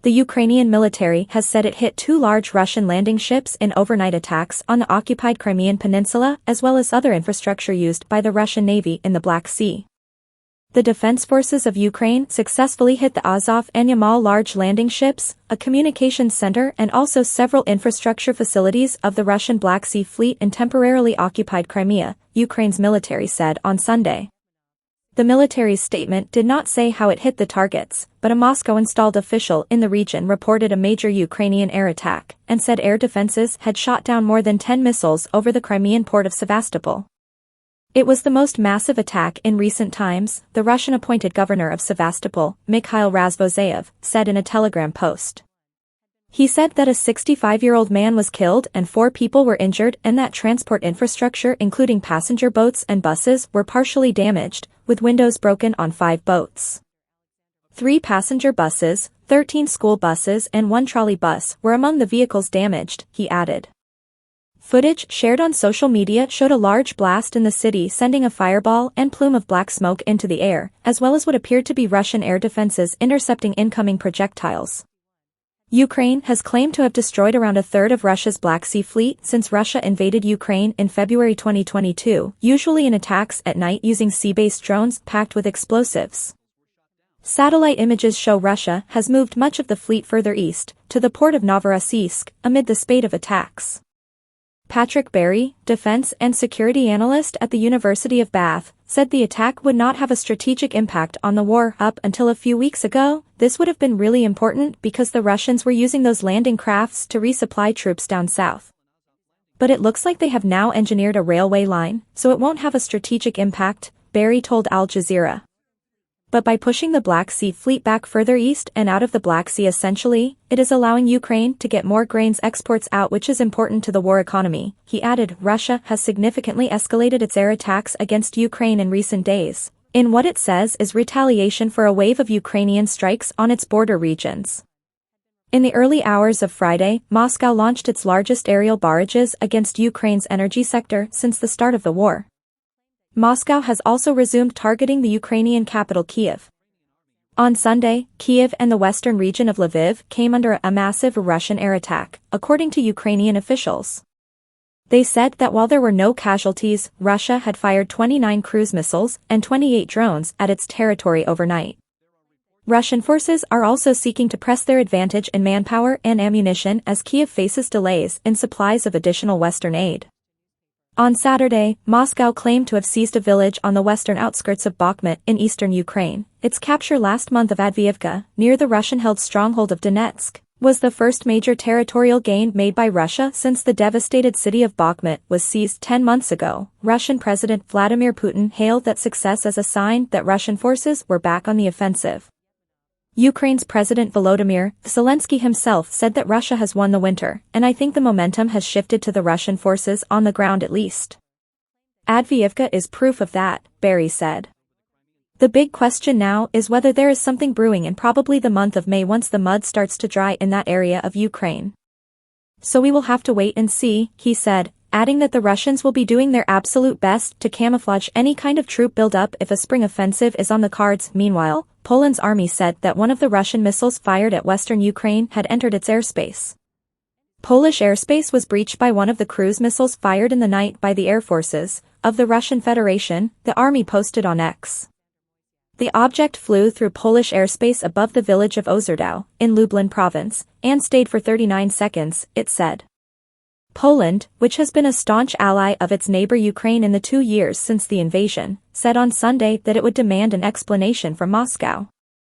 The Ukrainian military has said it hit 2 large Russian landing ships in overnight attacks on the occupied Crimean peninsula as well as other infrastructure used by the Russian Navy in the Black Sea. The defense forces of Ukraine successfully hit the Azov and Yamal large landing ships, a communications center and also several infrastructure facilities of the Russian Black Sea Fleet in temporarily occupied Crimea, Ukraine's military said on Sunday. The military's statement did not say how it hit the targets, but a Moscow-installed official in the region reported a major Ukrainian air attack and said air defenses had shot down more than 10 missiles over the Crimean port of Sevastopol. It was the most massive attack in recent times, the Russian-appointed governor of Sevastopol, Mikhail Razvozayev, said in a Telegram post. He said that a 65-year-old man was killed and 4 people were injured and that transport infrastructure including passenger boats and buses were partially damaged, with windows broken on 5 boats. 3 passenger buses, 13 school buses and 1 trolley bus were among the vehicles damaged, he added. Footage shared on social media showed a large blast in the city sending a fireball and plume of black smoke into the air, as well as what appeared to be Russian air defenses intercepting incoming projectiles. Ukraine has claimed to have destroyed around a third of Russia's Black Sea Fleet since Russia invaded Ukraine in February 2022, usually in attacks at night using sea-based drones packed with explosives. Satellite images show Russia has moved much of the fleet further east, to the port of Novorossiysk, amid the spate of attacks. Patrick Berry, defense and security analyst at the University of Bath, said the attack would not have a strategic impact on the war. Up until a few weeks ago, this would have been really important because the Russians were using those landing crafts to resupply troops down south. But it looks like they have now engineered a railway line, so it won't have a strategic impact, Berry told Al Jazeera. But by pushing the Black Sea Fleet back further east and out of the Black Sea essentially, it is allowing Ukraine to get more grains exports out, which is important to the war economy. He added, Russia has significantly escalated its air attacks against Ukraine in recent days, in what it says is retaliation for a wave of Ukrainian strikes on its border regions. In the early hours of Friday, Moscow launched its largest aerial barrages against Ukraine's energy sector since the start of the war. Moscow has also resumed targeting the Ukrainian capital Kyiv. On Sunday, Kyiv and the western region of Lviv came under a massive Russian air attack, according to Ukrainian officials. They said that while there were no casualties, Russia had fired 29 cruise missiles and 28 drones at its territory overnight. Russian forces are also seeking to press their advantage in manpower and ammunition as Kyiv faces delays in supplies of additional Western aid. On Saturday, Moscow claimed to have seized a village on the western outskirts of Bakhmut in eastern Ukraine. Its capture last month of Avdiivka, near the Russian-held stronghold of Donetsk, was the first major territorial gain made by Russia since the devastated city of Bakhmut was seized 10 months ago. Russian President Vladimir Putin hailed that success as a sign that Russian forces were back on the offensive. Ukraine's President Volodymyr Zelensky himself said that Russia has won the winter, and I think the momentum has shifted to the Russian forces on the ground at least. Avdiivka is proof of that, Berry said. The big question now is whether there is something brewing in probably the month of May once the mud starts to dry in that area of Ukraine. So we will have to wait and see, he said, adding that the Russians will be doing their absolute best to camouflage any kind of troop buildup if a spring offensive is on the cards. Meanwhile, Poland's army said that one of the Russian missiles fired at western Ukraine had entered its airspace. Polish airspace was breached by one of the cruise missiles fired in the night by the air forces of the Russian Federation, the army posted on X. The object flew through Polish airspace above the village of Ozerdow, in Lublin province, and stayed for 39 seconds, it said. Poland, which has been a staunch ally of its neighbor Ukraine in the 2 years since the invasion, said on Sunday that it would demand an explanation from Moscow.